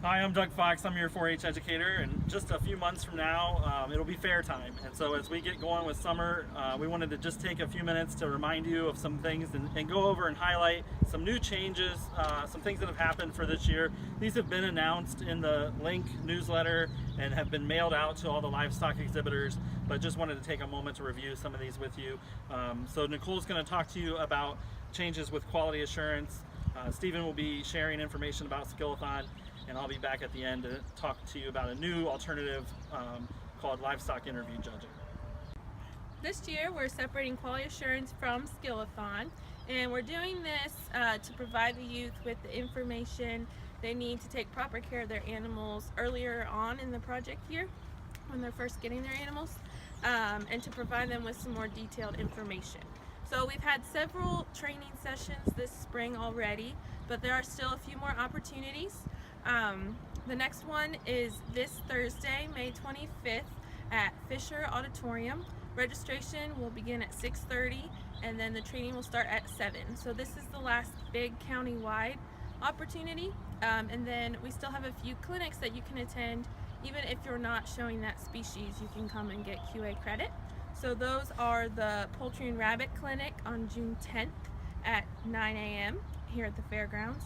Hi, I'm Doug Fox. I'm your 4-H educator, and just a few months from now, it'll be fair time. And so as we get going with summer, we wanted to just take a few minutes to remind you of some things and go over and highlight some new changes, some things that have happened for this year. These have been announced in the Link newsletter and have been mailed out to all the livestock exhibitors, but just wanted to take a moment to review some of these with you. So Nicole's going to talk to you about changes with quality assurance. Stephen will be sharing information about Skillathon, and I'll be back at the end to talk to you about a new alternative called Livestock Interview Judging. This year we're separating quality assurance from Skillathon, and we're doing this to provide the youth with the information they need to take proper care of their animals earlier on in the project year when they're first getting their animals, and to provide them with some more detailed information. So we've had several training sessions this spring already, but there are still a few more opportunities. The next one is this Thursday, May 25th at Fisher Auditorium. Registration will begin at 6:30 and then the training will start at 7. So this is the last big county-wide opportunity, and then we still have a few clinics that you can attend. Even if you're not showing that species, you can come and get QA credit. So those are the Poultry and Rabbit Clinic on June 10th at 9 a.m. here at the fairgrounds.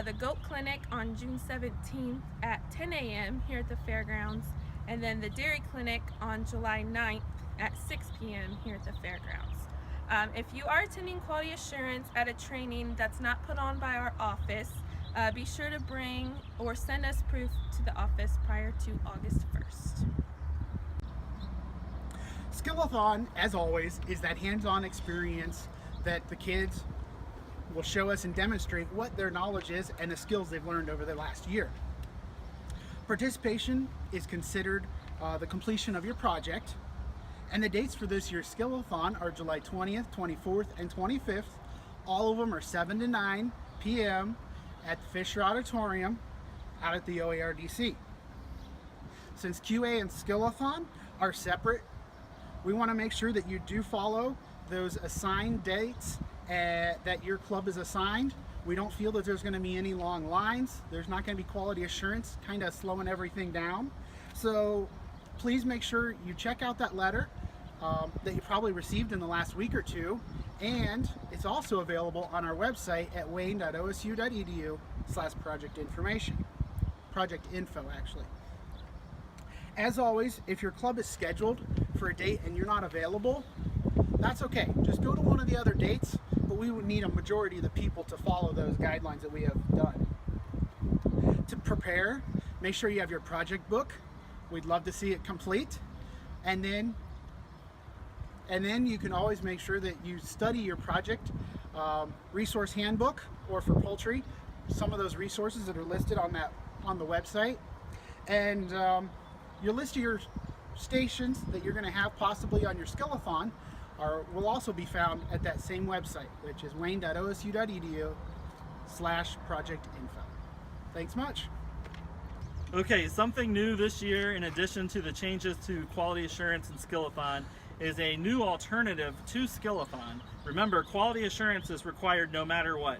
The Goat Clinic on June 17th at 10 a.m. here at the fairgrounds, and then the Dairy Clinic on July 9th at 6 p.m. here at the fairgrounds. If you are attending quality assurance at a training that's not put on by our office, be sure to bring or send us proof to the office prior to August 1st. Skillathon, as always, is that hands-on experience that the kids will show us and demonstrate what their knowledge is and the skills they've learned over the last year. Participation is considered the completion of your project, and the dates for this year's Skillathon are July 20th, 24th, and 25th. All of them are 7 to 9 p.m. at the Fisher Auditorium out at the OARDC. Since QA and Skillathon are separate, we want to make sure that you do follow those assigned dates that your club is assigned. We don't feel that there's going to be any long lines. There's not going to be quality assurance kind of slowing everything down. So please make sure you check out that letter that you probably received in the last week or two, and it's also available on our website at wayne.osu.edu/project information. Project info, actually. As always, if your club is scheduled for a date and you're not available, that's okay. Just go to one of the other dates, but we would need a majority of the people to follow those guidelines that we have done. To prepare, make sure you have your project book. We'd love to see it complete. And then you can always make sure that you study your project resource handbook, or for poultry, some of those resources that are listed on the website. And your list of your stations that you're going to have possibly on your Skillathon will also be found at that same website, which is wayne.osu.edu/project info. Thanks much. Okay, something new this year in addition to the changes to quality assurance and Skillathon is a new alternative to Skillathon. Remember, quality assurance is required no matter what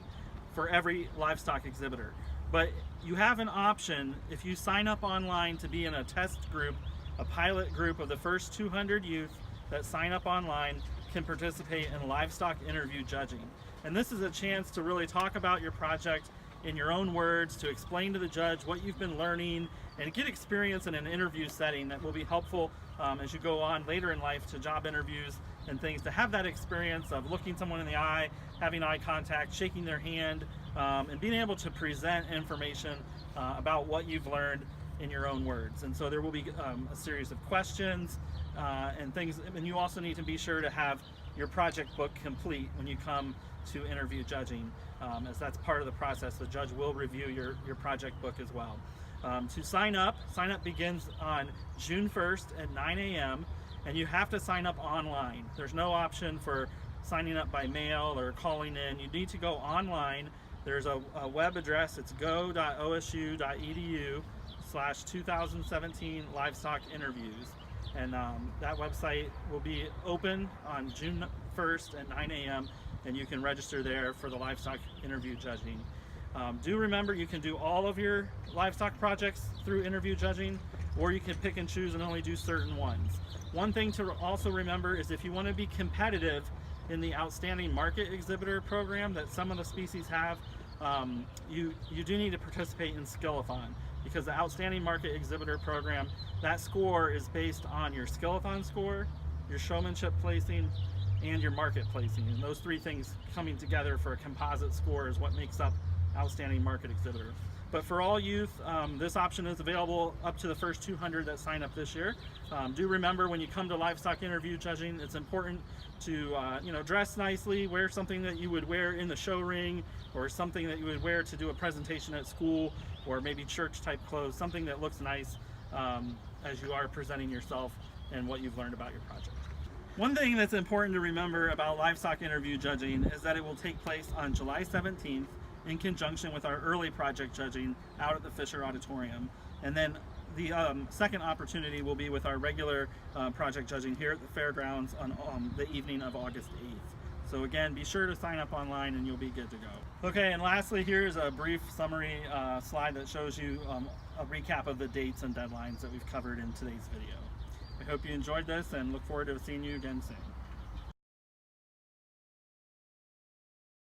for every livestock exhibitor. But you have an option if you sign up online to be in a test group, a pilot group of the first 200 youth that sign up online can participate in livestock interview judging. And this is a chance to really talk about your project in your own words, to explain to the judge what you've been learning, and get experience in an interview setting that will be helpful as you go on later in life to job interviews and things, to have that experience of looking someone in the eye, having eye contact, shaking their hand, and being able to present information about what you've learned in your own words. And so there will be a series of questions and things, and you also need to be sure to have your project book complete when you come to interview judging, as that's part of the process. The judge will review your project book as well. To sign up begins on June 1st at 9 a.m. and you have to sign up online. There's no option for signing up by mail or calling in. You need to go online. There's a web address. It's go.osu.edu/2017 livestock interviews, and that website will be open on June 1st at 9 a.m. and you can register there for the livestock interview judging. Do remember you can do all of your livestock projects through interview judging, or you can pick and choose and only do certain ones. One thing to also remember is if you want to be competitive in the Outstanding Market Exhibitor program that some of the species have, you do need to participate in Skillathon, because the Outstanding Market Exhibitor program, that score is based on your Skillathon score, your showmanship placing, and your market placing. And those three things coming together for a composite score is what makes up Outstanding Market Exhibitor. But for all youth, this option is available up to the first 200 that sign up this year. Do remember when you come to livestock interview judging, it's important to dress nicely, wear something that you would wear in the show ring, or something that you would wear to do a presentation at school, or maybe church type clothes, something that looks nice as you are presenting yourself and what you've learned about your project. One thing that's important to remember about livestock interview judging is that it will take place on July 17th in conjunction with our early project judging out at the Fisher Auditorium. And then the second opportunity will be with our regular project judging here at the fairgrounds on the evening of August 8th. So again, be sure to sign up online and you'll be good to go. Okay, and lastly, here's a brief summary slide that shows you a recap of the dates and deadlines that we've covered in today's video. I hope you enjoyed this and look forward to seeing you again soon.